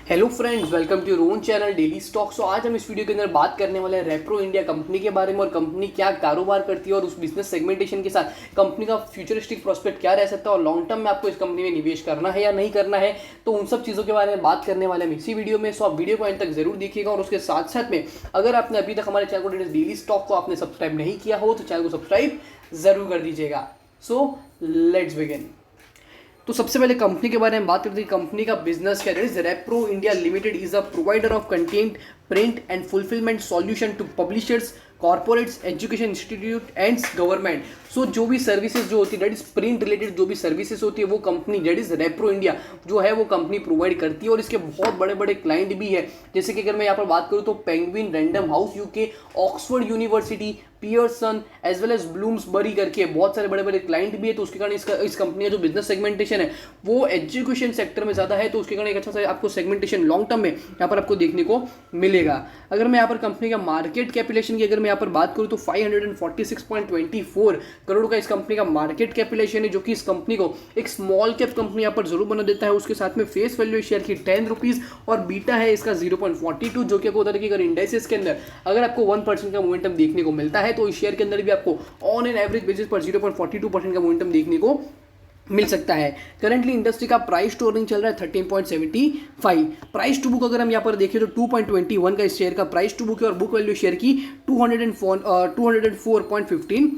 Hello friends, welcome to your own channel daily stock. So आज हम इस video के अंदर बात करने वाले हैं रेप्रो इंडिया कंपनी के बारे में और कंपनी क्या कारोबार करती है और उस बिजनेस सेगमेंटेशन के साथ कंपनी का फ्यूचरिस्टिक प्रोस्पेक्ट क्या रह सकता है और लॉन्ग टर्म में आपको इस कंपनी में निवेश करना है या नहीं करना है। तो उन सब चीज़ों के बारे में बात करने वाले हम इसी वीडियो में। सो आप वीडियो को एंड तक जरूर देखिएगा और उसके साथ साथ में अगर आपने अभी तक हमारे चैनल को डेली स्टॉक को आपने सब्सक्राइब नहीं किया हो तो चैनल को सब्सक्राइब जरूर कर दीजिएगा। So let's begin. तो सबसे पहले कंपनी के बारे में बात करते हैं। कंपनी का बिजनेस क्या है? Repro India limited is a provider of content print and fulfilment solution to publishers, corporates, education institute and government. So जो भी सर्विसेज जो होती है डेट इज प्रिंट रिलेटेड जो भी सर्विसेज होती है वो company that is Repro India जो है वो कंपनी प्रोवाइड करती है और इसके बहुत बड़े बड़े क्लाइंट भी है। जैसे कि अगर मैं यहाँ पर बात करूँ तो Penguin Random House UK, Oxford University, Pearson as well as Bloomsbury करके बहुत सारे बड़े बड़े क्लाइंट भी है। तो उसके कारण इस कंपनी का जो बिजनेस सेगमेंटेशन है वो एजुकेशन सेक्टर में ज़्यादा है। तो उसके कारण एक अच्छा सा आपको सेगमेंटेशन लॉन्ग टर्म में यहाँ पर आपको देखने को मिलेगा। अगर मैं यहाँ पर कंपनी का मार्केट कैपिटलेशन की अगर मैं यहाँ पर बात करूँ तो 546.24 करोड़ का इस कंपनी का मार्केट कैपिटलेशन है, जो कि इस कंपनी को एक स्मॉल कैप कंपनी यहाँ पर जरूर बना देता है। उसके साथ में फेस वैल्यू शेयर की 10 रुपीज़ और बीटा है इसका 0.42, जो कि आपको बता दें कि अगर इंडेक्सेस के अंदर अगर आपको 1% का मोमेंटम देखने को मिलता है तो इस शेयर के अंदर भी आपको ऑन एन एवरेज बेसिस पर 0.42% का मोमेंटम देखने को मिल सकता है। करंटली इंडस्ट्री का प्राइस टू अर्निंग चल रहा है 13.75। प्राइस टू बुक अगर हम यहाँ पर देखें तो 2.21 का इस शेयर का प्राइस टू बुक है और बुक वैल्यू शेयर की 204.15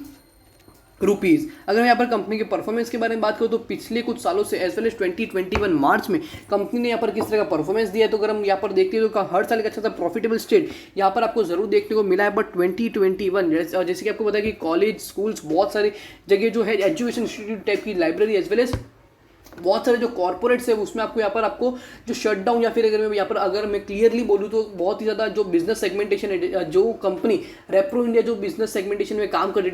रुपीज़। अगर मैं यहाँ पर कंपनी के परफॉर्मेंस के बारे में बात करूँ तो पिछले कुछ सालों से एज वेल एज 2021 मार्च में कंपनी ने यहाँ पर किस तरह का परफॉर्मेंस दिया है तो अगर हम यहाँ पर देखते हैं तो हर साल एक अच्छा सा प्रॉफिटेबल स्टेट यहाँ पर आपको जरूर देखने को मिला है। बट 2021 जैसे कि आपको पता है कि कॉलेज स्कूल्स बहुत सारी जगह जो है एजुकेशन इंस्टीट्यूट टाइप की लाइब्रेरी एज वेल एज बहुत सारे जो कॉर्पोरेट्स है उसमें आपको यहाँ पर आपको जो शटडाउन या फिर अगर मैं क्लियरली बोलूँ तो बहुत ही ज़्यादा जो बिजनेस सेगमेंटेशन है जो कंपनी रेप्रो इंडिया जो बिजनेस सेगमेंटेशन में काम करती है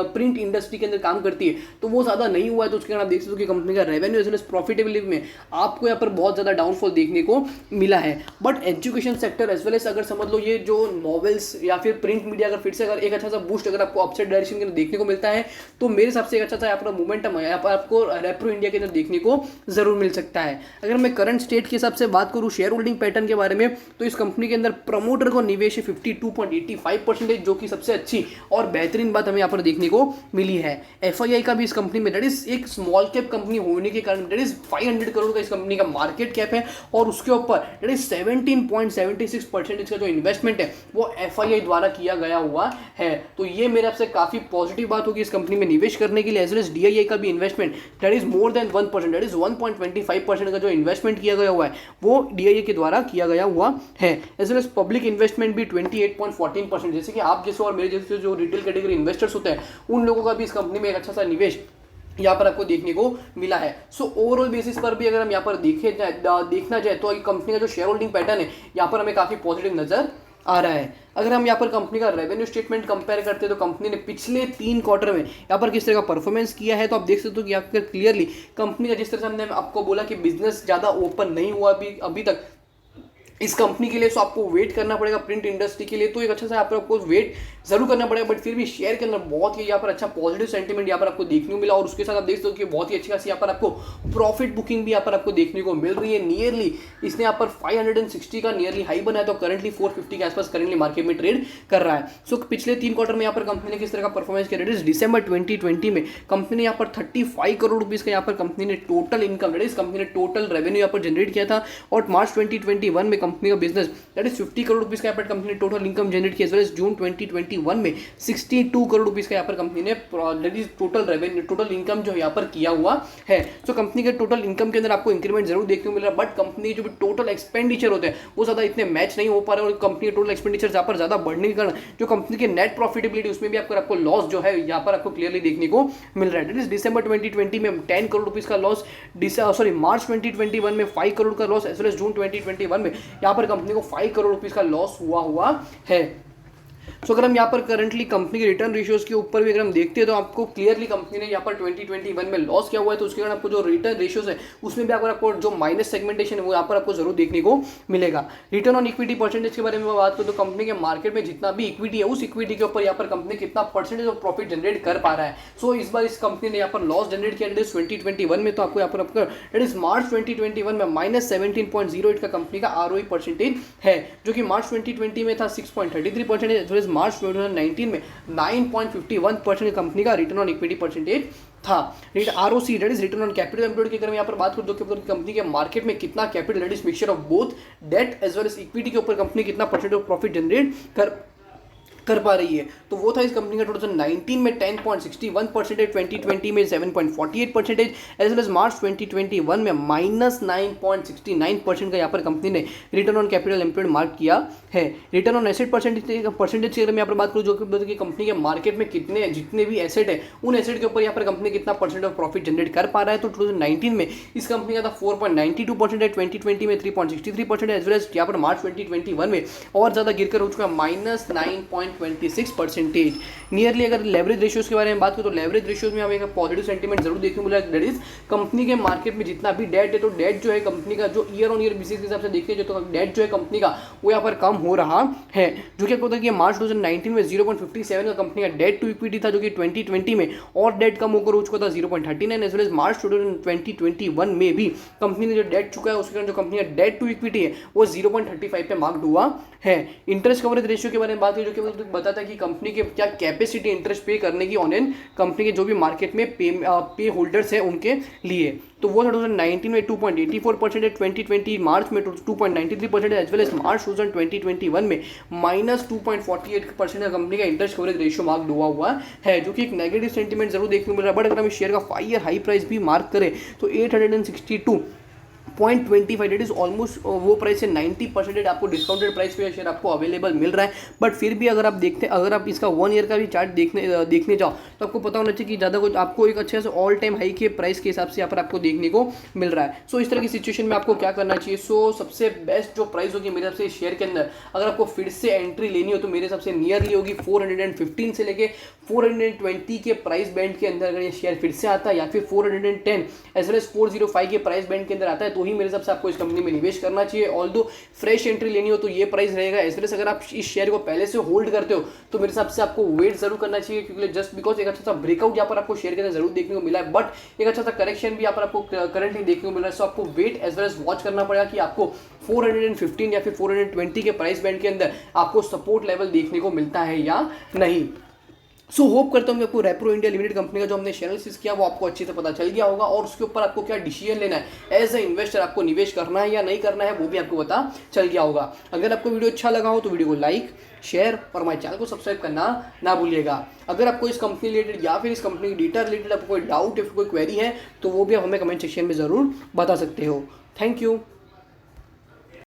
प्रिंट इंडस्ट्री के अंदर काम करती है तो वो ज़्यादा नहीं हुआ है। तो उसके कारण आप देख सकते हो कि कंपनी का revenue as well as profitability में आपको यहाँ पर बहुत ज़्यादा डाउनफॉल देखने को मिला है। But education sector as well as अगर समझ लो ये जो नॉवेल्स या फिर प्रिंट मीडिया अगर फिर से अगर एक अच्छा सा बूस्ट अगर आपको अपसाइड डायरेक्शन के अंदर देखने को मिलता है तो मेरे हिसाब से एक अच्छा सा यहाँ पर मोमेंटम है यहाँ पर आपको रेप्रो इंडिया के अंदर देखने को जरूर मिल सकता है। अगर मैं करंट स्टेट के हिसाब से बात करूं शेयर होल्डिंग पैटर्न के बारे में तो इस कंपनी के अंदर प्रमोटर को निवेश है 52.85%, जो कि सबसे अच्छी और बेहतरीन बात हमें यहां पर देखने को मिली है। एफआईआई का भी इस कंपनी में दैट इज एक स्मॉल कैप कंपनी होने के कारण दैट इज 500 करोड़ का इस कंपनी का मार्केट कैप है और उसके ऊपर दैट इज 17.76% इसका जो इन्वेस्टमेंट है वो एफआईआई द्वारा किया गया हुआ है। तो ये मेरे आपसे काफी पॉजिटिव बात होगी इस कंपनी में निवेश करने के लिए। एज वेल एज डीआईआई का भी investment that is more than 1%, that is 1.25% का जो इन्वेस्टमेंट किया गया हुआ है वो डीआईए के द्वारा किया गया हुआ है। As well as public investment भी 28.14%, जैसे कि आप जैसे और मेरे जैसे जो रिटेल कैटेगरी इन्वेस्टर्स होते हैं उन लोगों का भी इस कंपनी में एक अच्छा सा निवेश यहाँ पर आपको देखने को मिला है। सो ओवरऑल बेसिस पर भी अगर हम यहाँ पर देखना जाए तो कंपनी का जो शेयर होल्डिंग पैटर्न है यहाँ पर हमें काफी पॉजिटिव नजर आ रहा है। अगर हम यहाँ पर कंपनी का रेवेन्यू स्टेटमेंट कंपेयर करते हैं तो कंपनी ने पिछले 3 क्वार्टर में यहाँ पर किस तरह का परफॉर्मेंस किया है तो आप देख सकते हो कि यहाँ पर क्लियरली कंपनी का जिस तरह से हमने आपको बोला कि बिजनेस ज़्यादा ओपन नहीं हुआ अभी तक इस कंपनी के लिए। सो आपको वेट करना पड़ेगा प्रिंट इंडस्ट्री के लिए, तो एक अच्छा सा आपको वेट जरूर करना पड़ेगा। बट फिर भी शेयर के अंदर बहुत ही यहाँ पर अच्छा पॉजिटिव सेंटीमेंट यहाँ पर आपको देखने को मिला और उसके साथ आप देख सकते हो कि बहुत ही अच्छी खासी यहाँ पर आपको प्रॉफिट बुकिंग भी यहाँ पर आपको देखने को मिल रही है। नियरली इसने यहाँ पर 560 का नियरली हाई बनाया तो करंटली 450 के आसपास करंटली मार्केट में ट्रेड कर रहा है। सो पिछले 3 क्वार्टर में यहाँ पर कंपनी ने किस तरह का परफॉर्मेंस किया? दिसंबर 2020 में कंपनी ने यहाँ पर 35 करोड़ रुपीज़ का यहाँ पर कंपनी ने टोटल इनकम कंपनी ने टोटल रेवेन्यू यहाँ पर जनरेट किया था और मार्च 2021 में कंपनी का business that is 50 crore rupees का यहाँ पर कंपनी ने टोटल इनकम जनरेट किया। एज वेल एज जून 2021 में 62 करोड़ रुपीस का यहाँ पर कंपनी ने that is total revenue total income जो यहाँ पर किया हुआ है। सो कंपनी के टोटल इनकम के अंदर आपको इंक्रीमेंट जरूर देखने को मिल रहा है। बट कंपनी के जो भी टोटल एक्सपेंडिचर होते हैं वो ज़्यादा इतने मैच नहीं हो पा रहे और कंपनी के टोटल एक्सपेंडिचर यहाँ पर ज़्यादा बढ़ने के कारण जो कंपनी के नेट प्रॉफिटेबिलिटी उसमें भी आपको लॉस जो है यहाँ पर आपको क्लियरली देखने को मिल रहा है। दैट इज दिसंबर 2020 में 10 करोड़ रुपीस का लॉस, मार्च 2021 में 5 करोड़ का लॉस, एज वेल एज जून 2021 में यहाँ पर कंपनी को 5 करोड़ रुपीस का लॉस हुआ है। सो अगर हम यहाँ पर करंटली कंपनी के रिटर्न रेशियोज के ऊपर भी अगर हम देखते हैं तो आपको क्लियरली कंपनी ने यहाँ पर 2021 में लॉस किया हुआ है, तो उसके कारण आपको जो रिटर्न रेशियोज है उसमें भी आपको जो माइनस सेगमेंटेशन है वो यहाँ पर आपको जरूर देखने को मिलेगा। रिटर्न ऑन इक्विटी परसेंटेज के बारे में बात करूँ तो कंपनी के मार्केट में जितना भी इक्विटी है उस इक्विटी के ऊपर यहाँ पर कंपनी कितना परसेंटेज ऑफ प्रॉफिट जनरेट कर पा रहा है। सो इस बार इस कंपनी ने यहाँ पर लॉस जनरेट किया 2021 में, तो आपको यहाँ पर आपका दैट इज मार्च 2021 में -17.08 का कंपनी का ROE परसेंटेज है, जो कि मार्च 2020 में था 6.33%, मार्च 2019 में 9.51% कंपनी का रिटर्न ऑन इक्विटी परसेंटेज था। ROC that is return on capital employed की अगर मैं यहाँ पर बात करूँ तो कंपनी के मार्केट में कितना capital that is mixture of both debt as well as equity के ऊपर कंपनी कितना परसेंट ऑफ प्रॉफिट जनरेट कर पा रही है, तो वो था इस कंपनी का 2019 में 10.61%, 2020 में 7.48%, एज वेल एज मार्च 2021 में -9.69% का यहाँ पर कंपनी ने return on capital employed mark किया है। रिटर्न ऑन एसेट परसेंटेज की अगर मैं यहाँ पर बात करूँ जो कि कंपनी के मार्केट में जितने भी एसेट है उन एसेट के ऊपर यहाँ पर कंपनी कितना परसेंट ऑफ प्रॉफिट जनरेट कर पा रहा है, तो 2019 में इस कंपनी का था 4.92% है, 2020 में 3.63%, एज वेल एज यहाँ पर मार्च 2021 में और ज़्यादा गिरकर हो चुका है -9.26%। नियरली अगर लेवरेज रेशियोज के बारे में बात करें तो लेवरेज रेशियोज में हमें एक पॉजिटिव सेंटीमेंट जरूर देखने को मिला, दैट इज कंपनी के मार्केट में जितना भी डेट है तो डेट जो है कंपनी का जो ईयर ऑन ईयर बेसिस के हिसाब से देखते हैं तो डेट जो है कंपनी का वो यहाँ पर कम हो रहा है, जो कि आपको होता है कि मार्च 2019 में 0.57 का कंपनी का डेट टू इक्विटी था, जो कि 2020 में और डेट कम होकर हो चुका था 0.39, एज वेल एज मार्च 2021 में भी कंपनी ने जो डेट चुका है उसके कारण जो कंपनी का डेट टू इक्विटी है वो 0.35 पे मार्क्ड हुआ है। इंटरेस्ट कवरेज रेशियो के बारे में बात करें जो कि बताता है कि कंपनी के क्या कैपेसिटी इंटरेस्ट पे करने की ऑन एन कंपनी के जो भी मार्केट में पे होल्डर्स हैं उनके लिए, तो वो 2019 में 2.84% है, 2020 मार्च में 2.93% एज वेल एज मार्च 2021 में -2.48% का कंपनी का इंटरेस्ट कवरेज रेशियो मार्क हुआ है, जो कि एक नेगेटिव सेंटीमेंट जरूर देखने को मिल रहा है। बट अगर हम शेयर का 5 ईयर हाई प्राइस भी मार्क करें तो 862.25 डेट इज ऑलमोस्ट वो प्राइस है 90% आपको डिस्काउंटेड प्राइस पे शेयर आपको अवेलेबल मिल रहा है। बट फिर भी अगर आप इसका 1 ईयर का भी चार्ट देखने जाओ तो आपको पता होना चाहिए कि ज़्यादा कुछ आपको एक अच्छे से ऑल टाइम हाई के प्राइस के हिसाब से यहाँ पर आपको देखने को मिल रहा है। सो इस तरह की सिचुएशन में आपको क्या करना चाहिए, सो सबसे बेस्ट जो प्राइस होगी मेरे हिसाब से शेयर के अंदर अगर आपको फिर से एंट्री लेनी हो तो मेरे हिसाब से नियरली होगी 415 से लेके 420 के प्राइस बैंड के अंदर अगर ये शेयर फिर से आता है या फिर 410 एज वेल एज 405 के प्राइस बैंड के अंदर आता है तो ही मेरे हिसाब से आपको इस कंपनी में निवेश करना चाहिए। ऑल्दो फ्रेश एंट्री लेनी हो तो ये प्राइस रहेगा, एज वेल एज अगर आप इस शेयर को पहले से होल्ड करते हो तो मेरे हिसाब से आपको वेट जरूर करना चाहिए, क्योंकि जस्ट बिकॉज एक अच्छा सा ब्रेकआउट यहाँ पर आपको शेयर के अंदर जरूर देखने को मिला है, बट एक अच्छा सा करेक्शन भी यहाँ पर आपको करंटली देखने को मिल रहा है। सो आपको wait as well as watch करना पड़ेगा कि आपको 415 या फिर 420 के प्राइस बैंड के अंदर आपको सपोर्ट लेवल देखने को मिलता है या नहीं। सो होप करता हूँ कि आपको रेप्रो इंडिया लिमिटेड कंपनी का जो हमने एनालिसिस किया वो आपको अच्छे से पता चल गया होगा और उसके ऊपर आपको क्या डिसीजन लेना है, एज ए इन्वेस्टर आपको निवेश करना है या नहीं करना है वो भी आपको पता चल गया होगा। अगर आपको वीडियो अच्छा लगा हो तो वीडियो को लाइक शेयर और हमारे चैनल को सब्सक्राइब करना ना भूलिएगा। अगर आपको इस कंपनी रिलेटेड या फिर इस कंपनी की डेटा रिलेटेड आपको कोई डाउट या फिर कोई क्वेरी है तो वो भी आप हमें कमेंट सेक्शन में ज़रूर बता सकते हो। Thank you.